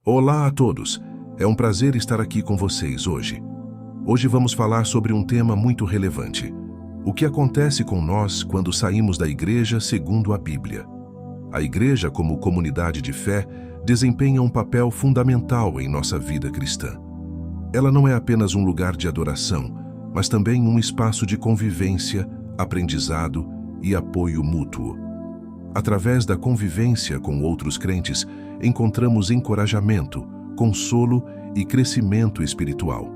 Olá a todos, é um prazer estar aqui com vocês hoje. Hoje vamos falar sobre um tema muito relevante. O que acontece com nós quando saímos da igreja segundo a Bíblia? A igreja, como comunidade de fé, desempenha um papel fundamental em nossa vida cristã. Ela não é apenas um lugar de adoração, mas também um espaço de convivência, aprendizado e apoio mútuo. Através da convivência com outros crentes, encontramos encorajamento, consolo e crescimento espiritual.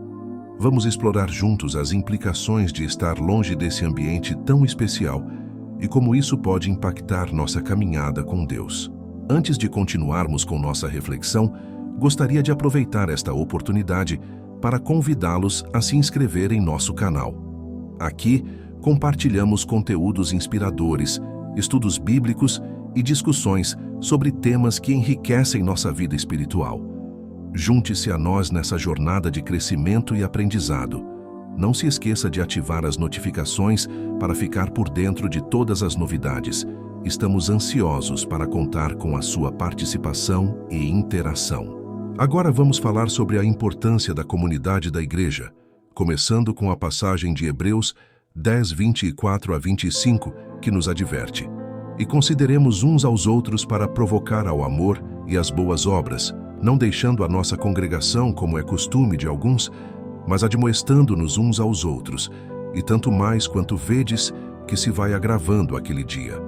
Vamos explorar juntos as implicações de estar longe desse ambiente tão especial e como isso pode impactar nossa caminhada com Deus. Antes de continuarmos com nossa reflexão, gostaria de aproveitar esta oportunidade para convidá-los a se inscrever em nosso canal. Aqui, compartilhamos conteúdos inspiradores, estudos bíblicos e discussões sobre temas que enriquecem nossa vida espiritual. Junte-se a nós nessa jornada de crescimento e aprendizado. Não se esqueça de ativar as notificações para ficar por dentro de todas as novidades. Estamos ansiosos para contar com a sua participação e interação. Agora vamos falar sobre a importância da comunidade da igreja, começando com a passagem de Hebreus 10, 24 a 25, que nos adverte: e consideremos uns aos outros para provocar ao amor e às boas obras, não deixando a nossa congregação como é costume de alguns, mas admoestando-nos uns aos outros, e tanto mais quanto vedes que se vai agravando aquele dia.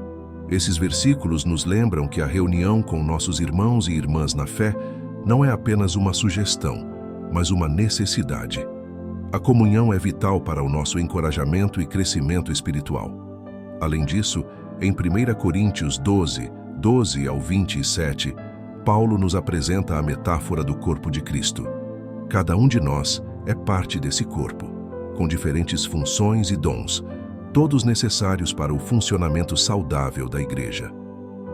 Esses versículos nos lembram que a reunião com nossos irmãos e irmãs na fé não é apenas uma sugestão, mas uma necessidade. A comunhão é vital para o nosso encorajamento e crescimento espiritual. Além disso, em 1 Coríntios 12, 12 ao 27, Paulo nos apresenta a metáfora do corpo de Cristo. Cada um de nós é parte desse corpo, com diferentes funções e dons, todos necessários para o funcionamento saudável da igreja.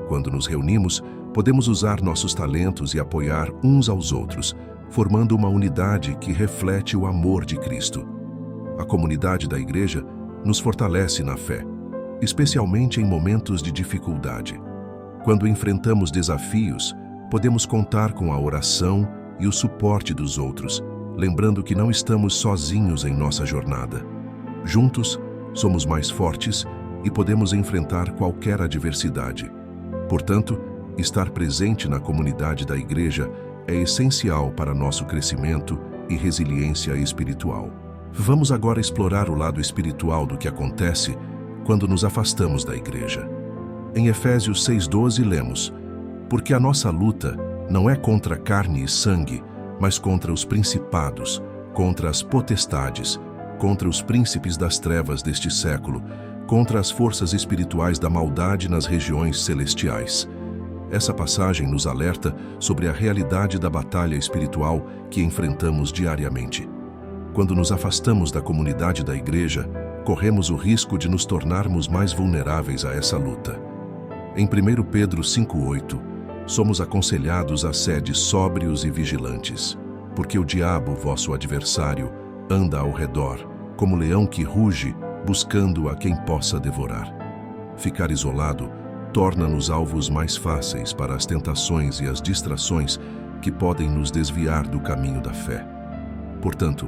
Quando nos reunimos, podemos usar nossos talentos e apoiar uns aos outros, formando uma unidade que reflete o amor de Cristo. A comunidade da igreja nos fortalece na fé, especialmente em momentos de dificuldade. Quando enfrentamos desafios, podemos contar com a oração e o suporte dos outros, lembrando que não estamos sozinhos em nossa jornada. Juntos, somos mais fortes e podemos enfrentar qualquer adversidade. Portanto, estar presente na comunidade da igreja é essencial para nosso crescimento e resiliência espiritual. Vamos agora explorar o lado espiritual do que acontece quando nos afastamos da igreja. Em Efésios 6:12 lemos: porque a nossa luta não é contra carne e sangue, mas contra os principados, contra as potestades, contra os príncipes das trevas deste século, contra as forças espirituais da maldade nas regiões celestiais. Essa passagem nos alerta sobre a realidade da batalha espiritual que enfrentamos diariamente. Quando nos afastamos da comunidade da igreja, corremos o risco de nos tornarmos mais vulneráveis a essa luta. Em 1 Pedro 5:8, somos aconselhados a sede sóbrios e vigilantes, porque o diabo, vosso adversário, anda ao redor, como leão que ruge, buscando a quem possa devorar. Ficar isolado torna-nos alvos mais fáceis para as tentações e as distrações que podem nos desviar do caminho da fé. Portanto,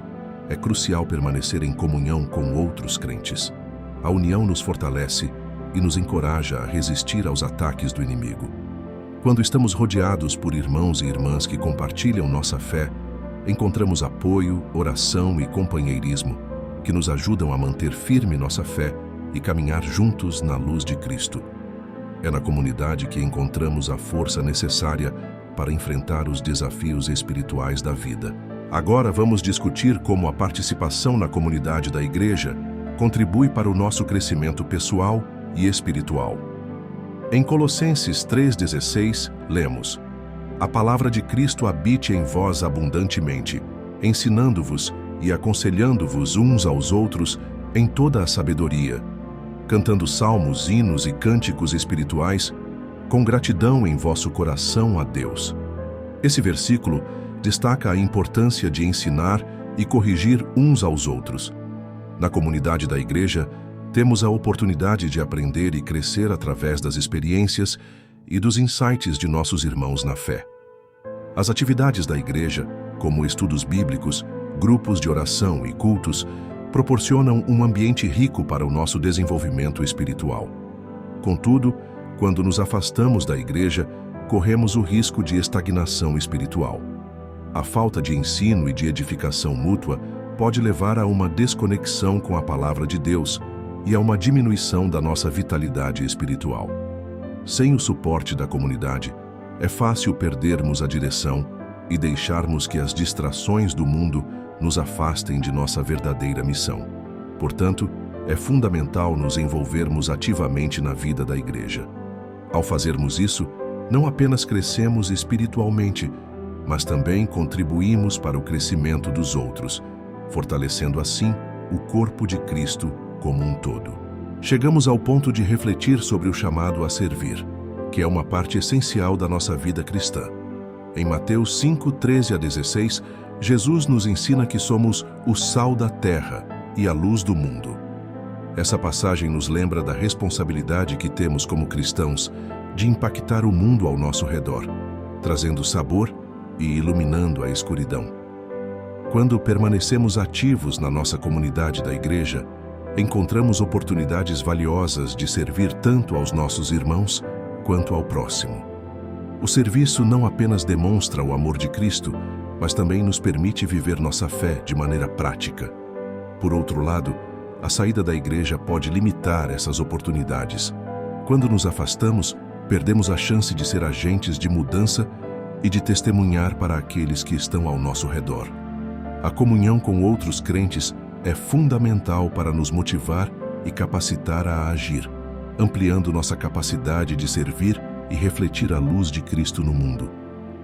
é crucial permanecer em comunhão com outros crentes. A união nos fortalece e nos encoraja a resistir aos ataques do inimigo. Quando estamos rodeados por irmãos e irmãs que compartilham nossa fé, encontramos apoio, oração e companheirismo que nos ajudam a manter firme nossa fé e caminhar juntos na luz de Cristo. É na comunidade que encontramos a força necessária para enfrentar os desafios espirituais da vida. Agora vamos discutir como a participação na comunidade da igreja contribui para o nosso crescimento pessoal e espiritual. Em Colossenses 3:16, lemos: a palavra de Cristo habite em vós abundantemente, ensinando-vos e aconselhando-vos uns aos outros em toda a sabedoria, cantando salmos, hinos e cânticos espirituais, com gratidão em vosso coração a Deus. Esse versículo destaca a importância de ensinar e corrigir uns aos outros. Na comunidade da igreja, temos a oportunidade de aprender e crescer através das experiências e dos insights de nossos irmãos na fé. As atividades da igreja, como estudos bíblicos, grupos de oração e cultos, proporcionam um ambiente rico para o nosso desenvolvimento espiritual. Contudo, quando nos afastamos da igreja, corremos o risco de estagnação espiritual. A falta de ensino e de edificação mútua pode levar a uma desconexão com a palavra de Deus e a uma diminuição da nossa vitalidade espiritual. Sem o suporte da comunidade, é fácil perdermos a direção e deixarmos que as distrações do mundo nos afastem de nossa verdadeira missão. Portanto, é fundamental nos envolvermos ativamente na vida da igreja. Ao fazermos isso, não apenas crescemos espiritualmente, mas também contribuímos para o crescimento dos outros, fortalecendo assim o corpo de Cristo como um todo. Chegamos ao ponto de refletir sobre o chamado a servir, que é uma parte essencial da nossa vida cristã. Em Mateus 5:13-16, Jesus nos ensina que somos o sal da terra e a luz do mundo. Essa passagem nos lembra da responsabilidade que temos como cristãos de impactar o mundo ao nosso redor, trazendo sabor e iluminando a escuridão. Quando permanecemos ativos na nossa comunidade da igreja, encontramos oportunidades valiosas de servir tanto aos nossos irmãos quanto ao próximo. O serviço não apenas demonstra o amor de Cristo, mas também nos permite viver nossa fé de maneira prática. Por outro lado, a saída da igreja pode limitar essas oportunidades. Quando nos afastamos, perdemos a chance de ser agentes de mudança e de testemunhar para aqueles que estão ao nosso redor. A comunhão com outros crentes é fundamental para nos motivar e capacitar a agir, ampliando nossa capacidade de servir e refletir a luz de Cristo no mundo.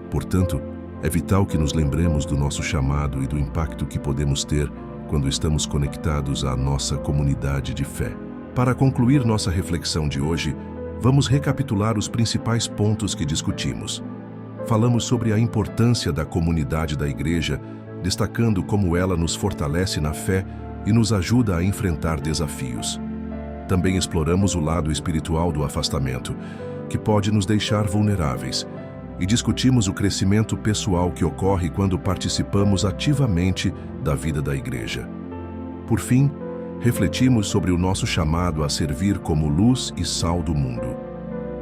Portanto, é vital que nos lembremos do nosso chamado e do impacto que podemos ter quando estamos conectados à nossa comunidade de fé. Para concluir nossa reflexão de hoje, vamos recapitular os principais pontos que discutimos. Falamos sobre a importância da comunidade da igreja, destacando como ela nos fortalece na fé e nos ajuda a enfrentar desafios. Também exploramos o lado espiritual do afastamento, que pode nos deixar vulneráveis, e discutimos o crescimento pessoal que ocorre quando participamos ativamente da vida da igreja. Por fim, refletimos sobre o nosso chamado a servir como luz e sal do mundo.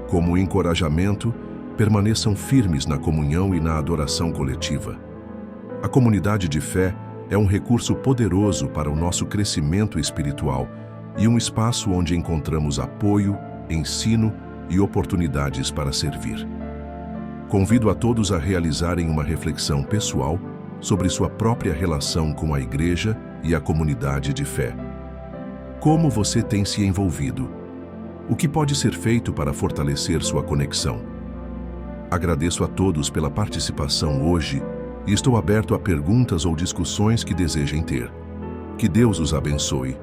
Como encorajamento, permaneçam firmes na comunhão e na adoração coletiva. A comunidade de fé é um recurso poderoso para o nosso crescimento espiritual e um espaço onde encontramos apoio, ensino e oportunidades para servir. Convido a todos a realizarem uma reflexão pessoal sobre sua própria relação com a igreja e a comunidade de fé. Como você tem se envolvido? O que pode ser feito para fortalecer sua conexão? Agradeço a todos pela participação hoje e estou aberto a perguntas ou discussões que desejem ter. Que Deus os abençoe.